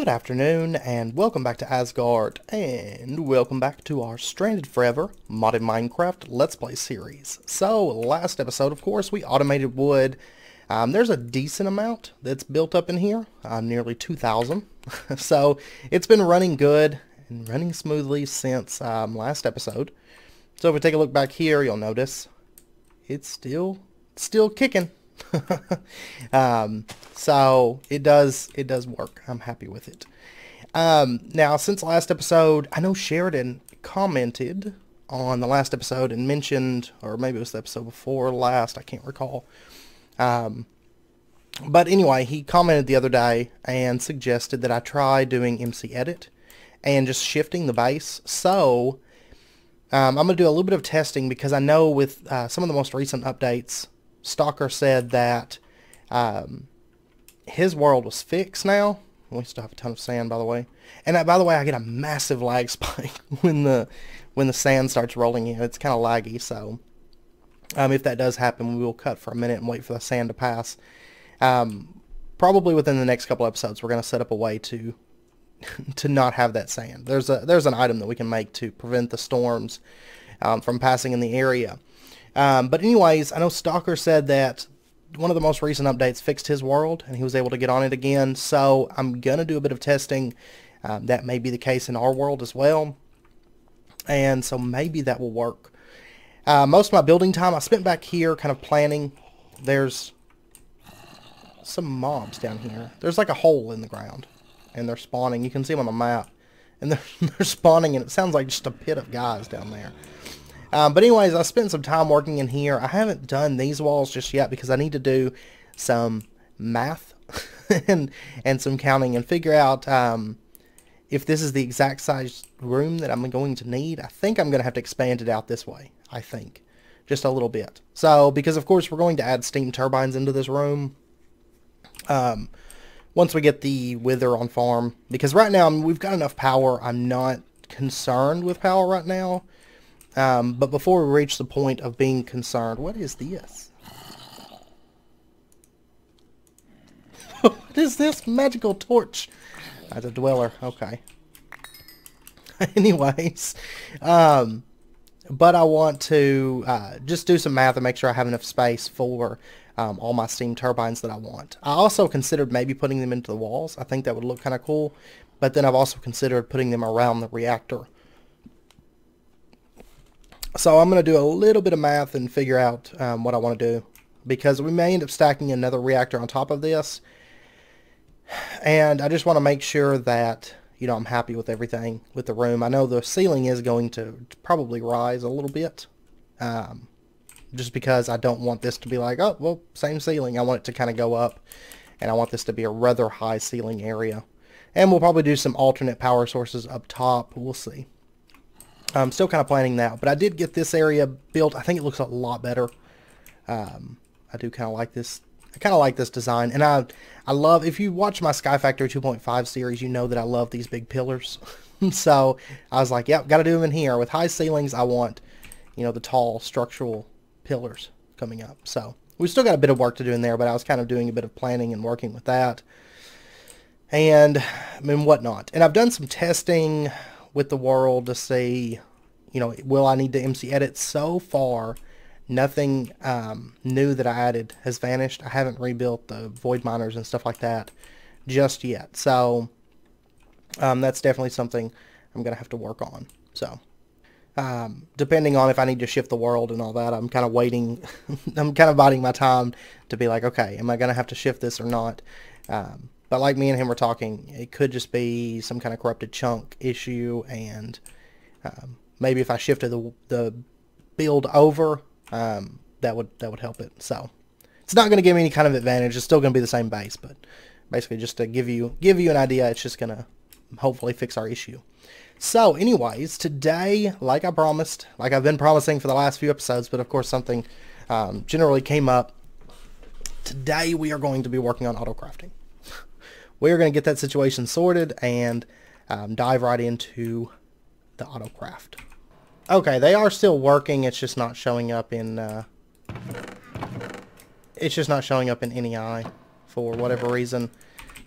Good afternoon, and welcome back to Asgard, and welcome back to our Stranded Forever modded Minecraft Let's Play series. So, last episode, of course, we automated wood. There's a decent amount that's built up in here, nearly 2,000. So, it's been running good and running smoothly since last episode. So, if we take a look back here, you'll notice it's still kicking. So it does work. I'm happy with it. Now, since last episode, I know Sheridan commented on the last episode and mentioned, or maybe it was the episode before last, I can't recall. But anyway, he commented the other day and suggested that I try doing MC Edit and just shifting the base. So I'm going to do a little bit of testing because I know with some of the most recent updates, Stalker said that his world was fixed now. We still have a ton of sand, by the way. And by the way, I get a massive lag spike when the sand starts rolling in. It's kind of laggy, so if that does happen, we will cut for a minute and wait for the sand to pass. Probably within the next couple episodes, we're going to set up a way to not have that sand. There's an item that we can make to prevent the storms from passing in the area. But anyways, I know Stalker said that one of the most recent updates fixed his world, and he was able to get on it again. So I'm going to do a bit of testing. That may be the case in our world as well. And so maybe that will work. Most of my building time I spent back here kind of planning. There's some mobs down here. There's like a hole in the ground, and they're spawning. You can see them on the map. And they're spawning, and it sounds like just a pit of guys down there. But anyways, I spent some time working in here. I haven't done these walls just yet because I need to do some math and some counting and figure out if this is the exact size room that I'm going to need. I think I'm going to have to expand it out this way, I think. Just a little bit. So, because of course we're going to add steam turbines into this room once we get the wither on farm. Because right now we've got enough power. I'm not concerned with power right now. But before we reach the point of being concerned, what is this? What is this magical torch? That's a dweller. Okay. Anyways, but I want to just do some math and make sure I have enough space for all my steam turbines that I want. I also considered maybe putting them into the walls. I think that would look kind of cool. But then I've also considered putting them around the reactor. So I'm going to do a little bit of math and figure out what I want to do, because we may end up stacking another reactor on top of this, and I just want to make sure that, you know, I'm happy with everything with the room. I know the ceiling is going to probably rise a little bit, just because I don't want this to be like, oh, well, same ceiling. I want it to kind of go up, and I want this to be a rather high ceiling area. And we'll probably do some alternate power sources up top. We'll see. I'm still kind of planning that, but I did get this area built. I think it looks a lot better. I do kind of like this. I kind of like this design, and I love, if you watch my Sky Factory 2.5 series, you know that I love these big pillars. So I was like, yep, got to do them in here. With high ceilings, I want, you know, the tall structural pillars coming up. So we still got a bit of work to do in there, but I was kind of doing a bit of planning and working with that, and whatnot. And I've done some testing with the world to see, you know, will I need to MC edit. So far, nothing new that I added has vanished. I haven't rebuilt the void miners and stuff like that just yet. So that's definitely something I'm going to have to work on. So depending on if I need to shift the world and all that, I'm kind of waiting. I'm kind of biding my time to be like, okay, am I going to have to shift this or not? But like me and him were talking, it could just be some kind of corrupted chunk issue, and maybe if I shifted the build over, that would help it. So it's not going to give me any kind of advantage. It's still going to be the same base, but basically just to give you an idea, it's just going to hopefully fix our issue. So anyways, today, like I promised, like I've been promising for the last few episodes, but of course something generally came up. Today we are going to be working on autocrafting. We're going to get that situation sorted and dive right into the autocraft. Okay, they are still working. It's just not showing up in NEI for whatever reason.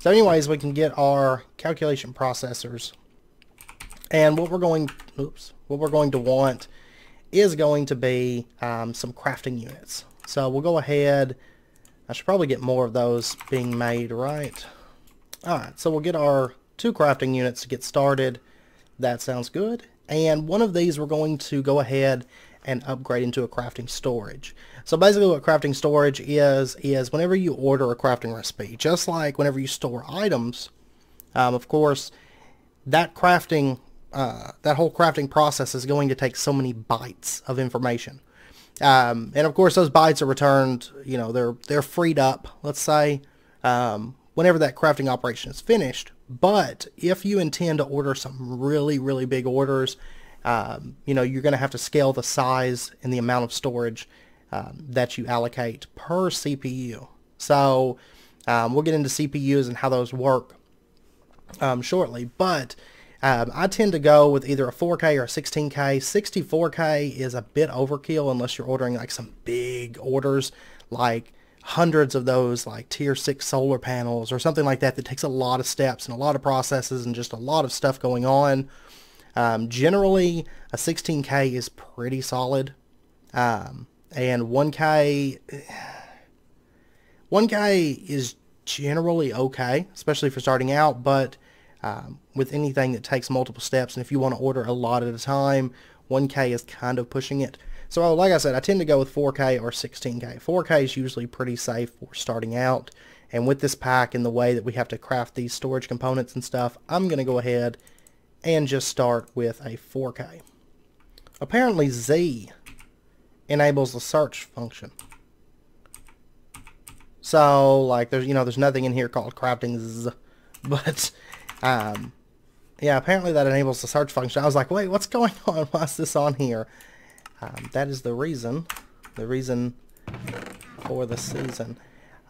So anyways, we can get our calculation processors. And what we're going to want is going to be some crafting units. So we'll go ahead. I should probably get more of those being made, right? Alright, so we'll get our 2 crafting units to get started. That sounds good. And one of these we're going to go ahead and upgrade into a crafting storage. So basically what crafting storage is whenever you order a crafting recipe, just like whenever you store items, of course, that crafting, that whole crafting process is going to take so many bytes of information. And of course those bytes are returned, you know, they're freed up, let's say, whenever that crafting operation is finished. But if you intend to order some really, really big orders, you know, you're going to have to scale the size and the amount of storage that you allocate per CPU. So we'll get into CPUs and how those work shortly. But I tend to go with either a 4K or a 16K. 64K is a bit overkill unless you're ordering like some big orders, like hundreds of those like tier 6 solar panels or something like that takes a lot of steps and a lot of processes and just a lot of stuff going on. Generally a 16K is pretty solid, and 1K is generally okay, especially for starting out, but with anything that takes multiple steps, and if you want to order a lot at a time, 1K is kind of pushing it. So like I said, I tend to go with 4K or 16K. 4K is usually pretty safe for starting out, and with this pack and the way that we have to craft these storage components and stuff, I'm going to go ahead and just start with a 4K. Apparently Z enables the search function. So like there's nothing in here called crafting Z, but yeah, apparently that enables the search function. I was like, wait, what's going on? Why is this on here? That is the reason for the season.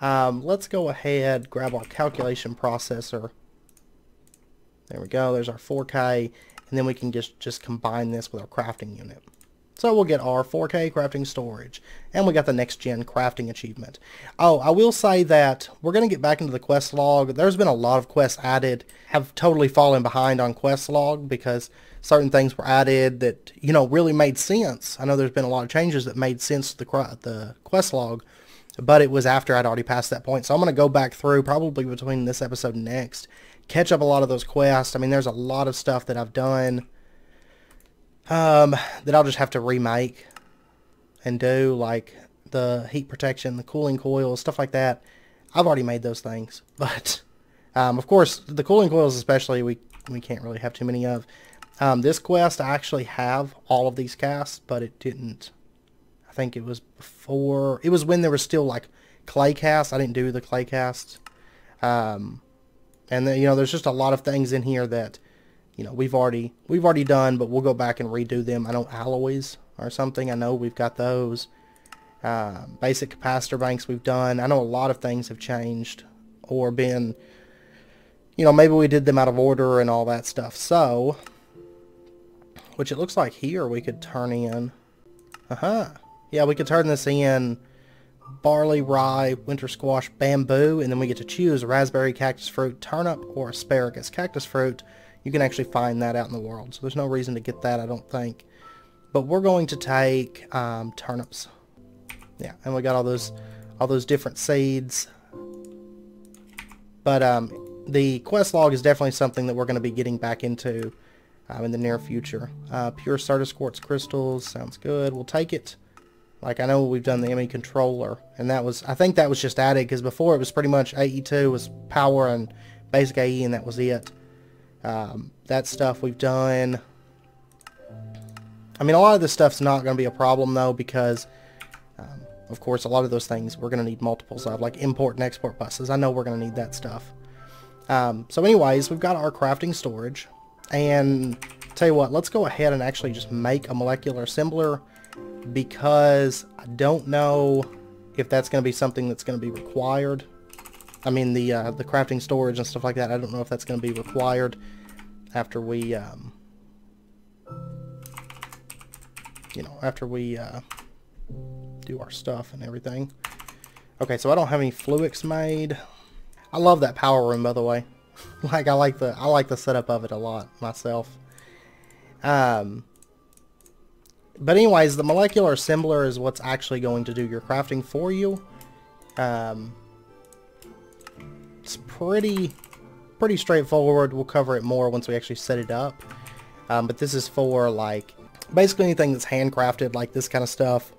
Let's go ahead, grab our calculation processor. There we go, there's our 4K, and then we can just combine this with our crafting unit. So we'll get our 4K crafting storage, and we got the next gen crafting achievement. Oh, I will say that we're going to get back into the quest log. There's been a lot of quests added, have totally fallen behind on quest log because certain things were added that, you know, really made sense. I know there's been a lot of changes that made sense to the quest log, but it was after I'd already passed that point. So I'm going to go back through probably between this episode and next, catch up a lot of those quests. I mean, there's a lot of stuff that I've done that I'll just have to remake and do, like the heat protection, the cooling coils, stuff like that. I've already made those things, but of course the cooling coils especially we can't really have too many of. This quest I actually have all of these casts, but it didn't, I think it was before, it was when there was still like clay casts. I didn't do the clay casts, and then, you know, there's just a lot of things in here that, you know, we've already done, but we'll go back and redo them. I know alloys or something, I know we've got those. Basic capacitor banks we've done. I know a lot of things have changed or been, you know, maybe we did them out of order and all that stuff. So, which it looks like here we could turn in, yeah, we could turn this in barley, rye, winter squash, bamboo, and then we get to choose raspberry, cactus fruit, turnip, or asparagus. Cactus fruit, you can actually find that out in the world, so there's no reason to get that, I don't think. But we're going to take turnips. Yeah, and we got all those different seeds. But the quest log is definitely something that we're going to be getting back into in the near future. Pure Certus quartz crystals, sounds good. We'll take it. Like, I know we've done the ME controller, and that was, I think that was just added, because before it was pretty much AE2 was power and basic AE, and that was it. That stuff we've done. I mean, a lot of this stuff's not going to be a problem, though, because, of course, a lot of those things we're going to need multiples of, like import and export buses. I know we're going to need that stuff. So anyways, we've got our crafting storage, and tell you what, let's go ahead and actually just make a molecular assembler, because I don't know if that's going to be something that's going to be required. I mean, the crafting storage and stuff like that, I don't know if that's going to be required after we, you know, after we do our stuff and everything. Okay, so I don't have any fluics made. I love that power room, by the way. Like I like the setup of it a lot myself. But anyways, the molecular assembler is what's actually going to do your crafting for you. It's pretty straightforward. We'll cover it more once we actually set it up. But this is for like basically anything that's handcrafted, like this kind of stuff,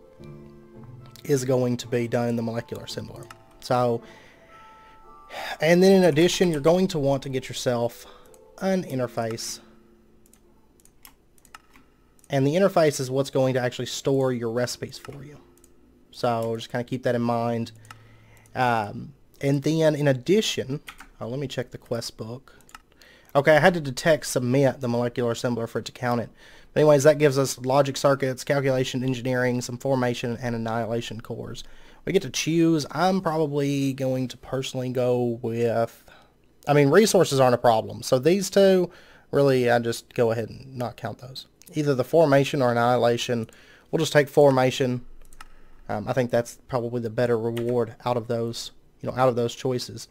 is going to be done in the molecular assembler. So, and then in addition, you're going to want to get yourself an interface. And the interface is what's going to actually store your recipes for you. So just kind of keep that in mind. And then in addition, let me check the quest book. Okay, I had to detect submit the molecular assembler for it to count it. But anyways, that gives us logic circuits, calculation engineering, some formation, and annihilation cores. We get to choose. I'm probably going to personally go with, I mean, resources aren't a problem. So these two, really, I just go ahead and not count those. Either the formation or annihilation. We'll just take formation. I think that's probably the better reward out of those, out of those choices.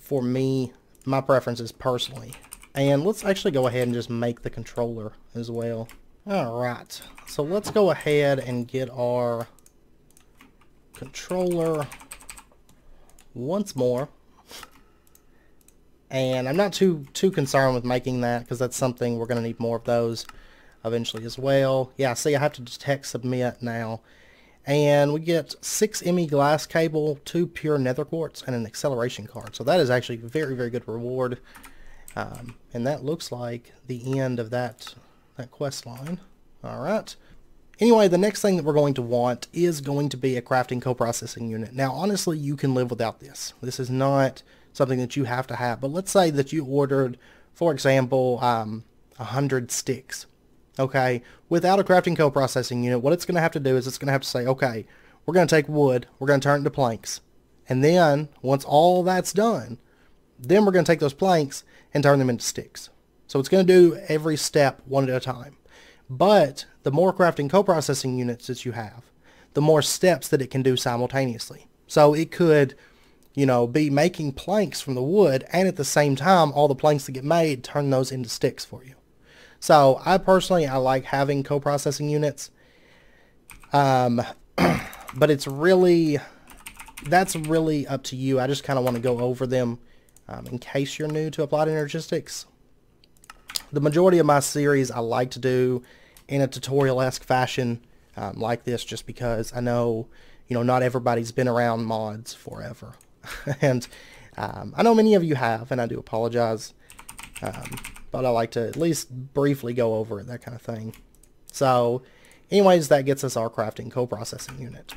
For me, my preference is personally. And let's actually go ahead and just make the controller as well. Alright, so let's go ahead and get our controller once more. And I'm not too concerned with making that, because that's something we're going to need more of those eventually as well. Yeah, see, I have to detect submit now. And we get 6 ME glass cable, 2 pure nether quartz, and an acceleration card. So that is actually a very, very good reward. And that looks like the end of that quest line. Alright. Anyway, the next thing that we're going to want is going to be a crafting coprocessing unit. Now, honestly, you can live without this. This is not something that you have to have. But let's say that you ordered, for example, 100 sticks. Okay, without a crafting coprocessing unit, what it's going to have to do is it's going to have to say, okay, we're going to take wood, we're going to turn it into planks. And then, once all that's done, then we're going to take those planks and turn them into sticks. So it's going to do every step one at a time. But the more crafting coprocessing units that you have, the more steps that it can do simultaneously. So it could, be making planks from the wood, and at the same time, all the planks that get made, turn those into sticks for you. So I like having coprocessing units. But that's really up to you. I just kind of want to go over them in case you're new to applied energistics. The majority of my series I like to do in a tutorial-esque fashion like this, just because I know, not everybody's been around mods forever. And I know many of you have, and I do apologize. But I like to at least briefly go over it, that kind of thing. So, anyways, that gets us our crafting coprocessing unit.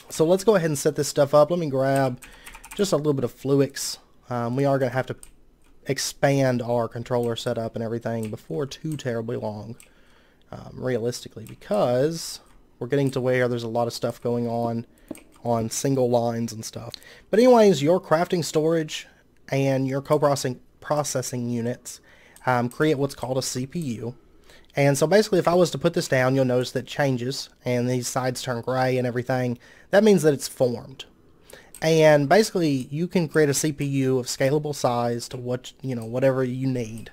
So let's go ahead and set this stuff up. Let me grab just a little bit of Fluix. We are going to have to expand our controller setup and everything before too terribly long, realistically, because we're getting to where there's a lot of stuff going on single lines and stuff. But anyways, your crafting storage and your coprocessing units create what's called a CPU. And so basically, if I was to put this down, you'll notice that it changes and these sides turn gray and everything. That means that it's formed. And basically, you can create a CPU of scalable size to whatever you need.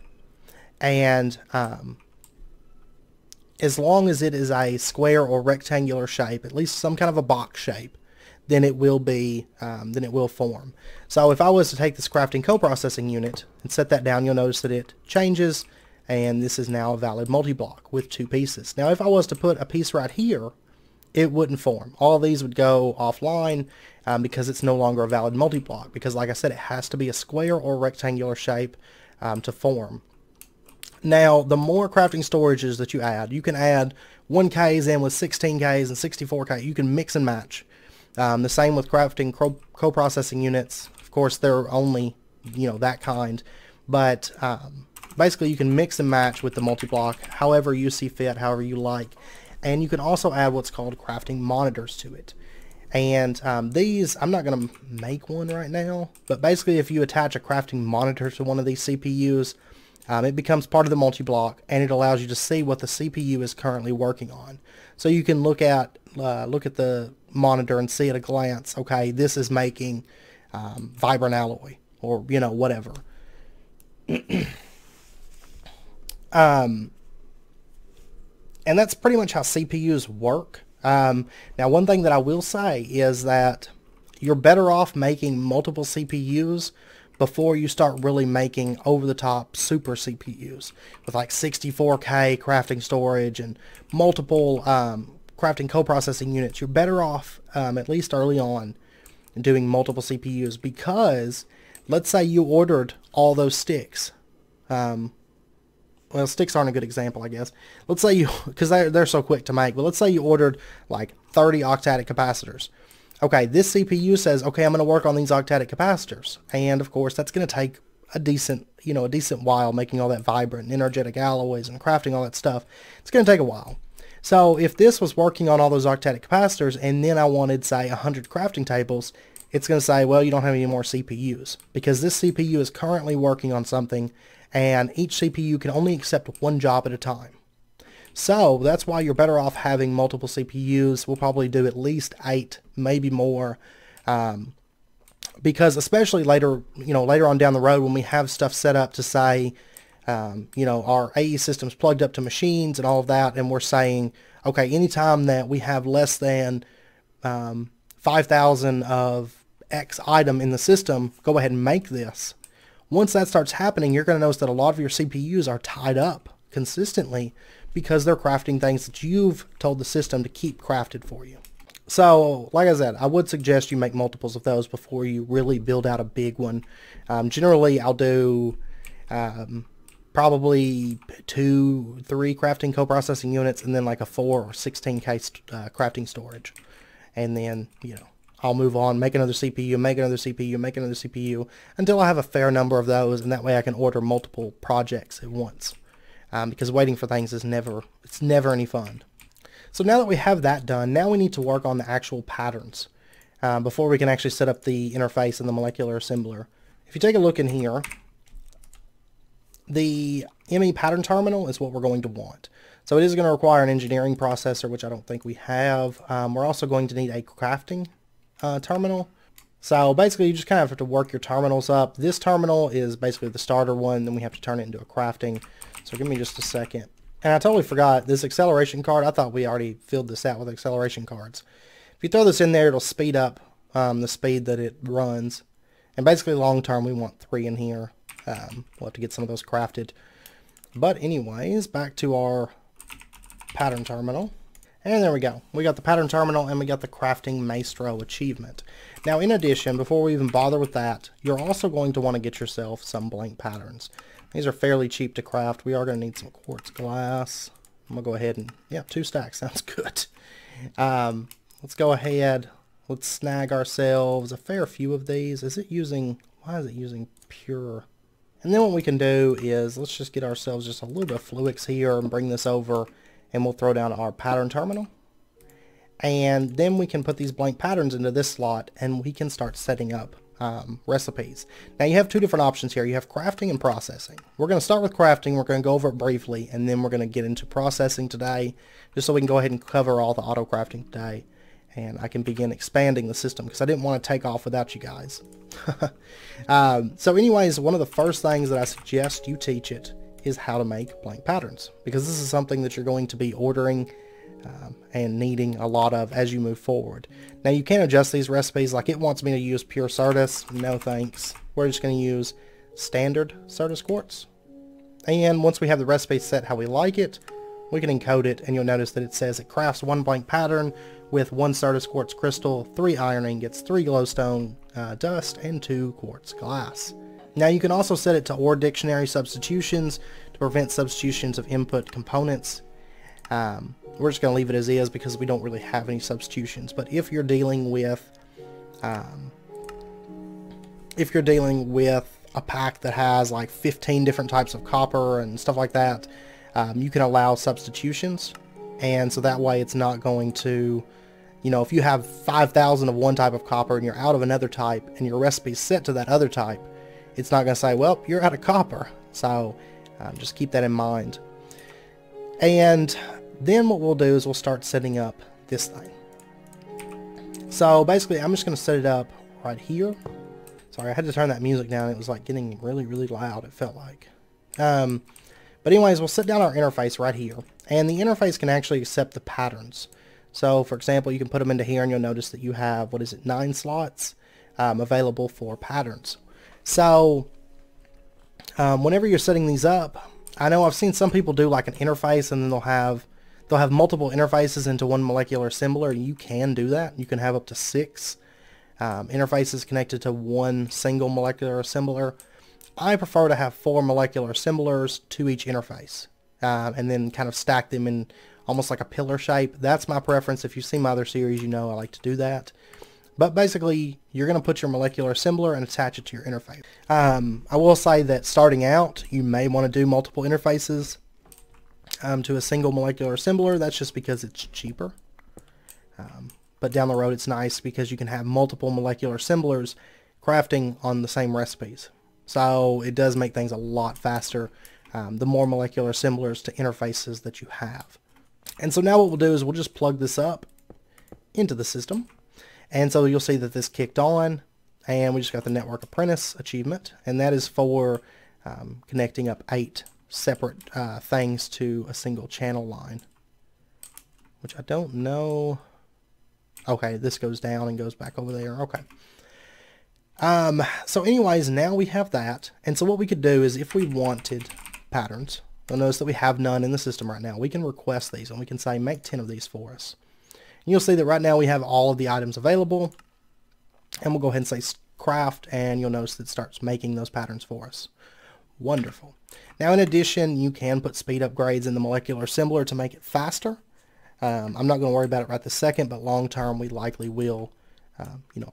And as long as it is a square or rectangular shape, at least some kind of a box shape, then it will form. So if I was to take this crafting coprocessing unit and set that down, you'll notice that it changes, and this is now a valid multi-block with 2 pieces. Now if I was to put a piece right here, it wouldn't form. All these would go offline because it's no longer a valid multi-block, because like I said, it has to be a square or rectangular shape to form. Now, the more crafting storages that you can add 1Ks in with 16Ks and 64K. You can mix and match. The same with crafting coprocessing units. Of course, they're only, that kind. But basically, you can mix and match with the multi-block however you see fit, however you like. And you can also add what's called crafting monitors to it. And these, I'm not going to make one right now. But basically, if you attach a crafting monitor to one of these CPUs, it becomes part of the multi-block, and it allows you to see what the CPU is currently working on. So you can look at the monitor and see at a glance, okay, this is making vibrant alloy, or, you know, whatever. And that's pretty much how CPUs work. Now, one thing that I will say is that you're better off making multiple CPUs before you start really making over-the-top super CPUs with like 64K crafting storage and multiple crafting co-processing units. You're better off, at least early on, doing multiple CPUs, because let's say you ordered all those sticks. Well, sticks aren't a good example, I guess. Let's say you, because they're so quick to make, but let's say you ordered like 30 octatic capacitors. Okay, this CPU says, okay, I'm going to work on these octatic capacitors. And of course, that's going to take a decent while, making all that vibrant and energetic alloys and crafting all that stuff. It's going to take a while. So if this was working on all those octatic capacitors, and then I wanted, say, 100 crafting tables, it's going to say, well, you don't have any more CPUs, because this CPU is currently working on something, and each CPU can only accept one job at a time. So that's why you're better off having multiple CPUs. We'll probably do at least 8, maybe more, because especially later on down the road, when we have stuff set up to say, our AE system's plugged up to machines and all of that, and we're saying, okay, anytime that we have less than 5,000 of X item in the system, go ahead and make this. Once that starts happening, you're going to notice that a lot of your CPUs are tied up consistently because they're crafting things that you've told the system to keep crafted for you. So, like I said, I would suggest you make multiples of those before you really build out a big one. Generally, I'll do probably 2-3 crafting co-processing units, and then like a 4 or 16K crafting storage. And then, I'll move on, make another CPU, make another CPU, make another CPU, until I have a fair number of those, and that way I can order multiple projects at once. Because waiting for things is never any fun. So now that we have that done, now we need to work on the actual patterns before we can actually set up the interface and the molecular assembler. If you take a look in here, the ME pattern terminal is what we're going to want. So it is going to require an engineering processor, which I don't think we have. We're also going to need a crafting terminal. So basically you just kind of have to work your terminals up. This terminal is basically the starter one, then we have to turn it into a crafting. So give me just a second. And I totally forgot this acceleration card. I thought we already filled this out with acceleration cards. If you throw this in there, it'll speed up the speed that it runs. And basically long term we want 3 in here. We'll have to get some of those crafted. But anyways, back to our pattern terminal. And there we go. We got the pattern terminal and we got the crafting maestro achievement. Now in addition, before we even bother with that, you're also going to want to get yourself some blank patterns. These are fairly cheap to craft. We are going to need some quartz glass. I'm going to go ahead and, 2 stacks sounds good. Let's go ahead. Let's snag ourselves a fair few of these. Why is it using pure? And then what we can do is, let's just get ourselves just a little bit of Fluix here and bring this over, and we'll throw down our pattern terminal. And then we can put these blank patterns into this slot, and we can start setting up recipes. Now you have 2 different options here. You have crafting and processing. We're going to start with crafting. We're going to go over it briefly, and then we're going to get into processing today, just so we can go ahead and cover all the auto crafting today, and I can begin expanding the system, because I didn't want to take off without you guys. So anyways, one of the first things that I suggest you teach it is how to make blank patterns, because this is something that you're going to be ordering and needing a lot of as you move forward. Now you can adjust these recipes. Like it wants me to use pure Certus. No thanks. We're just going to use standard Certus quartz. And once we have the recipe set how we like it, we can encode it, and you'll notice that it says it crafts 1 blank pattern with 1 Certus quartz crystal, 3 iron ingots, 3 glowstone dust, and 2 quartz glass. Now you can also set it to OR dictionary substitutions to prevent substitutions of input components. We're just going to leave it as is because we don't really have any substitutions. But if you're dealing with a pack that has like 15 different types of copper and stuff like that, you can allow substitutions, and so that way it's not going to, if you have 5,000 of one type of copper and you're out of another type and your recipe's set to that other type, it's not going to say, well, you're out of copper. So just keep that in mind. And then what we'll do is we'll start setting up this thing. So basically I'm just going to set it up right here. Sorry, I had to turn that music down. It was like getting really, really loud, it felt like. But anyways, we'll set down our interface right here. And the interface can actually accept the patterns. So, for example, you can put them into here and you'll notice that you have, 9 slots available for patterns. So, whenever you're setting these up, I know I've seen some people do like an interface and then they'll have multiple interfaces into one molecular assembler. You can do that. You can have up to 6 interfaces connected to one single molecular assembler. I prefer to have 4 molecular assemblers to each interface, and then kind of stack them in almost like a pillar shape. That's my preference. If you've seen my other series, you know I like to do that. But basically, you're going to put your molecular assembler and attach it to your interface. I will say that starting out, you may want to do multiple interfaces to a single molecular assembler. That's just because it's cheaper. But down the road, it's nice because you can have multiple molecular assemblers crafting on the same recipes. So it does make things a lot faster, the more molecular assemblers to interfaces that you have. And so now what we'll do is we'll just plug this up into the system. And so you'll see that this kicked on, and we just got the Network Apprentice achievement, and that is for connecting up 8 separate things to a single channel line, which I don't know. Okay, this goes down and goes back over there. Okay. So anyways, now we have that, and so what we could do is if we wanted patterns, you'll notice that we have none in the system right now. We can request these, and we can say make 10 of these for us. And you'll see that right now we have all of the items available, and we'll go ahead and say craft, and you'll notice that it starts making those patterns for us. Wonderful. Now in addition, you can put speed upgrades in the molecular assembler to make it faster. I'm not going to worry about it right this second, but long term we likely will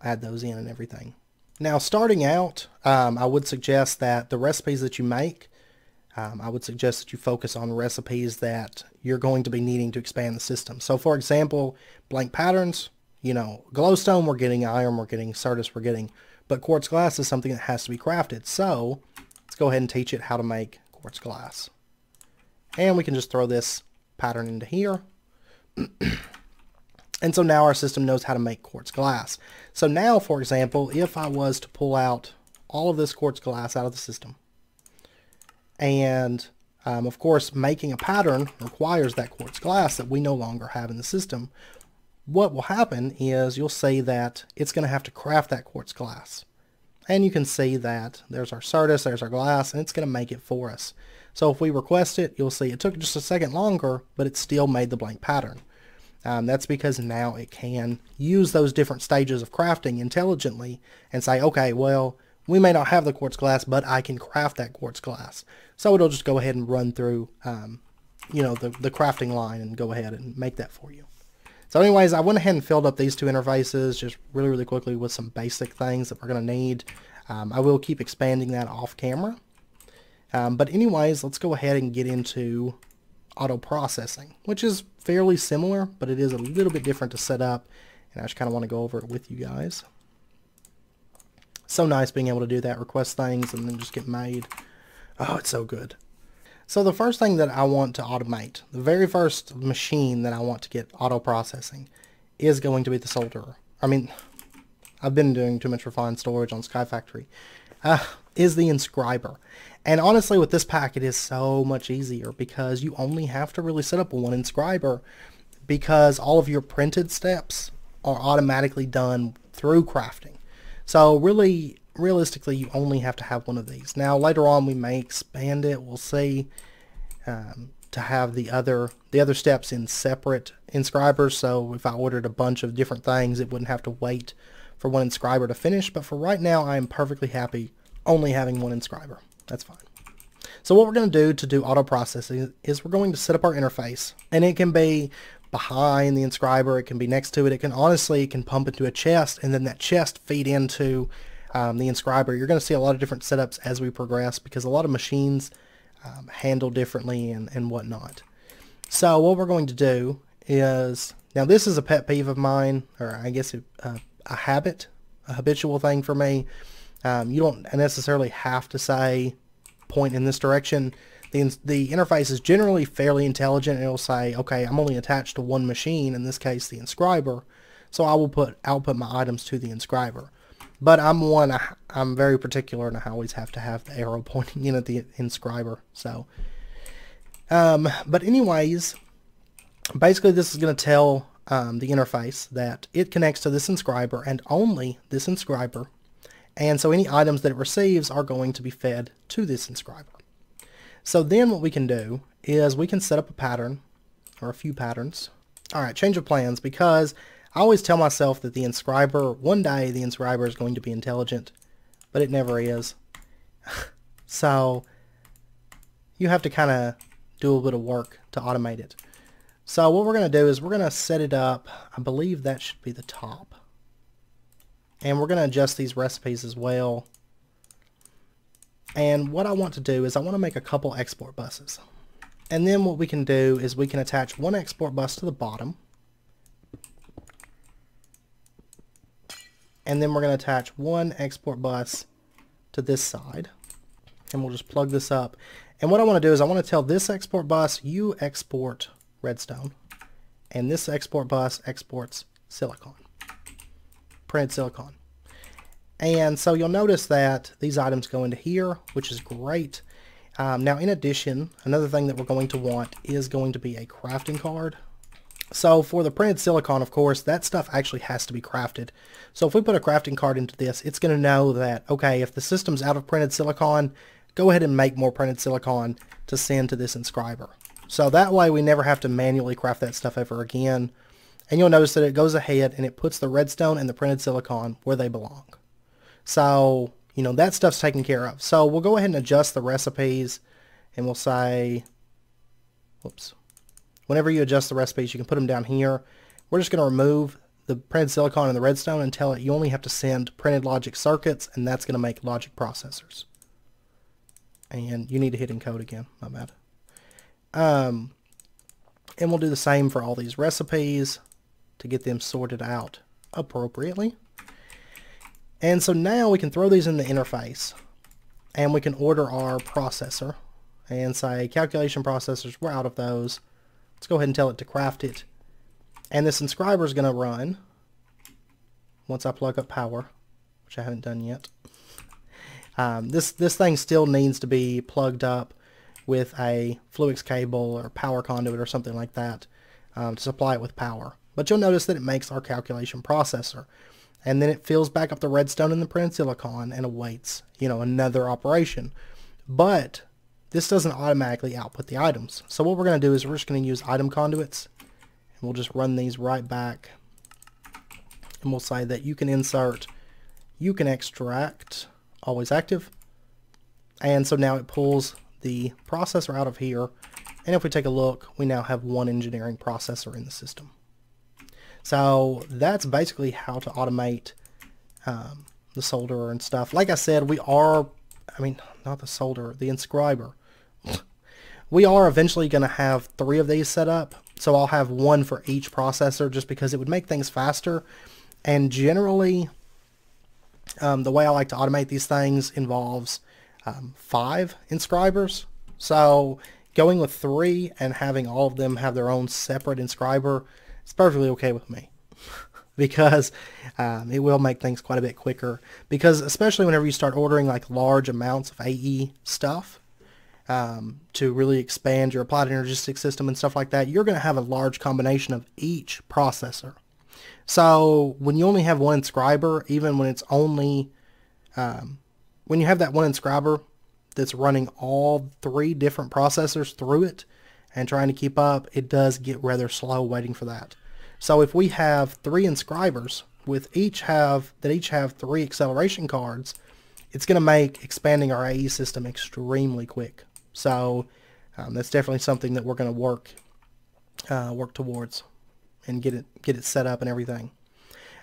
add those in and everything. Now starting out, I would suggest that the recipes that you make, I would suggest that you focus on recipes that you're going to be needing to expand the system. So for example, blank patterns, glowstone we're getting, iron we're getting, Certus we're getting, but quartz glass is something that has to be crafted. So let's go ahead and teach it how to make quartz glass. And we can just throw this pattern into here. And so now our system knows how to make quartz glass. So now, for example, if I was to pull out all of this quartz glass out of the system, and of course making a pattern requires that quartz glass that we no longer have in the system, what will happen is you'll see that it's going to have to craft that quartz glass. And you can see that there's our Certus, there's our glass, and it's going to make it for us. So if we request it, you'll see it took just a second longer, but it still made the blank pattern. That's because now it can use those different stages of crafting intelligently and say, okay, well, we may not have the quartz glass, but I can craft that quartz glass. So it'll just go ahead and run through, the crafting line and go ahead and make that for you. So anyways, I went ahead and filled up these 2 interfaces just really, really quickly with some basic things that we're going to need. I will keep expanding that off camera. But anyways, let's go ahead and get into auto processing, which is fairly similar, but it is a little bit different to set up, and I just kind of want to go over it with you guys. So nice being able to do that, request things and then just get made. Oh, it's so good. So the first thing that I want to automate, the very first machine that I want to get auto processing is going to be the solderer. I mean, I've been doing too much refined storage on Sky Factory. Is the inscriber. And honestly, with this pack, it is so much easier because you only have to really set up one inscriber because all of your printed steps are automatically done through crafting. So really, realistically, you only have to have one of these. Now, later on, we may expand it. We'll see, to have the other steps in separate inscribers. So if I ordered a bunch of different things, it wouldn't have to wait for one inscriber to finish. But for right now, I am perfectly happy only having one inscriber. That's fine. So what we're going to do auto processing is we're going to set up our interface, and it can be behind the inscriber, it can be next to it, it can pump into a chest, and then that chest feed into the inscriber. You're going to see a lot of different setups as we progress because a lot of machines handle differently and whatnot. So what we're going to do is, now this is a pet peeve of mine, or I guess a habit, a habitual thing for me. You don't necessarily have to say point in this direction. The interface is generally fairly intelligent, and it'll say, okay, I'm only attached to one machine, in this case the inscriber, so I will output my items to the inscriber. But I'm very particular, and I always have to have the arrow pointing in at the inscriber. So, but anyways, basically this is going to tell the interface that it connects to this inscriber and only this inscriber. And so any items that it receives are going to be fed to this inscriber. So then what we can do is we can set up a pattern or a few patterns. All right, change of plans, because I always tell myself that the inscriber, one day the inscriber is going to be intelligent, but it never is. So you have to kind of do a bit of work to automate it. So what we're going to do is we're going to set it up. I believe that should be the top. And we're going to adjust these recipes as well. And what I want to do is I want to make a couple export buses. And then what we can do is we can attach one export bus to the bottom. And then we're going to attach one export bus to this side. And we'll just plug this up. And what I want to do is I want to tell this export bus, you export redstone. And this export bus exports silicon. Printed silicon. And so you'll notice that these items go into here, which is great. Now in addition, another thing that we're going to want is going to be a crafting card. So for the printed silicon, of course, that stuff actually has to be crafted. So if we put a crafting card into this, it's going to know that, okay, if the system's out of printed silicon, go ahead and make more printed silicon to send to this inscriber. So that way we never have to manually craft that stuff ever again. And you'll notice that it goes ahead and it puts the redstone and the printed silicon where they belong. So, you know, that stuff's taken care of. So we'll go ahead and adjust the recipes, and we'll say, whoops. Whenever you adjust the recipes, you can put them down here. We're just going to remove the printed silicon and the redstone and tell it you only have to send printed logic circuits, and that's going to make logic processors. And you need to hit encode again, my bad. And we'll do the same for all these recipes to get them sorted out appropriately. And so now we can throw these in the interface, and we can order our processor and say calculation processors, we're out of those. Let's go ahead and tell it to craft it. And this inscriber is going to run once I plug up power, which I haven't done yet. This thing still needs to be plugged up with a Fluix cable or power conduit or something like that to supply it with power. But you'll notice that it makes our calculation processor. And then it fills back up the redstone and the printed silicon and awaits, you know, another operation. But this doesn't automatically output the items. So what we're going to do is we're just going to use item conduits. And we'll just run these right back. And we'll say that you can insert, you can extract, always active. And so now it pulls the processor out of here. And if we take a look, we now have one engineering processor in the system. So that's basically how to automate the solderer and stuff. Like I said, not the solderer, the inscriber. We are eventually going to have 3 of these set up. So I'll have one for each processor just because it would make things faster. And generally, the way I like to automate these things involves 5 inscribers. So going with 3 and having all of them have their own separate inscriber, it's perfectly okay with me. Because it will make things quite a bit quicker. Because especially whenever you start ordering like large amounts of AE stuff to really expand your applied energistic system and stuff like that, you're going to have a large combination of each processor. So when you only have one inscriber, even when it's only, when you have that one inscriber that's running all 3 different processors through it and trying to keep up, it does get rather slow waiting for that. So if we have 3 inscribers that each have 3 acceleration cards, it's going to make expanding our AE system extremely quick. So that's definitely something that we're going to work towards and get it set up and everything.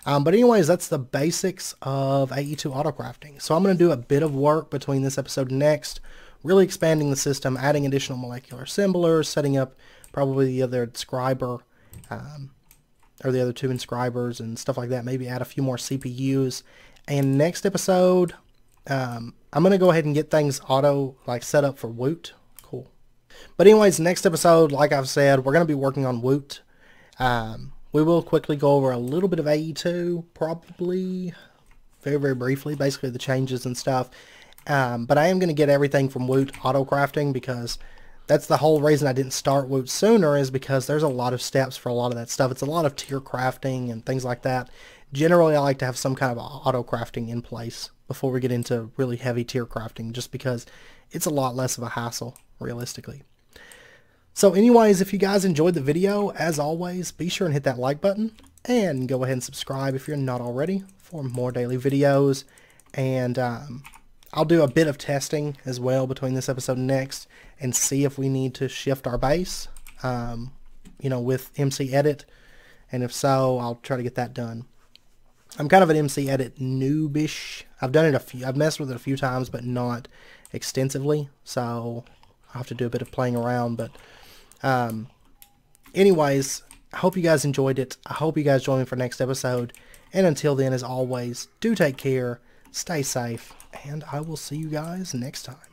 But anyways, that's the basics of AE2 Autocrafting. So I'm going to do a bit of work between this episode and next, really expanding the system, adding additional molecular assemblers, setting up probably the other inscriber, or the other 2 inscribers and stuff like that. Maybe add a few more CPUs. And next episode, I'm going to go ahead and get things set up for Woot. Cool. But anyways, next episode, like I've said, we're going to be working on Woot. We will quickly go over a little bit of AE2, probably very, very briefly, basically the changes and stuff. But I am going to get everything from Woot Autocrafting, because that's the whole reason I didn't start Woot sooner, is because there's a lot of steps for a lot of that stuff. It's a lot of tier crafting and things like that. Generally, I like to have some kind of auto crafting in place before we get into really heavy tier crafting, just because it's a lot less of a hassle, realistically. So anyways, if you guys enjoyed the video, as always, be sure and hit that like button, and go ahead and subscribe if you're not already for more daily videos. And I'll do a bit of testing as well between this episode and next, and see if we need to shift our base, you know, with MC Edit. And if so, I'll try to get that done. I'm kind of an MC Edit noobish. I've done it I've messed with it a few times, but not extensively. So I'll have to do a bit of playing around. But anyways, I hope you guys enjoyed it. I hope you guys join me for next episode. And until then, as always, do take care, stay safe, and I will see you guys next time.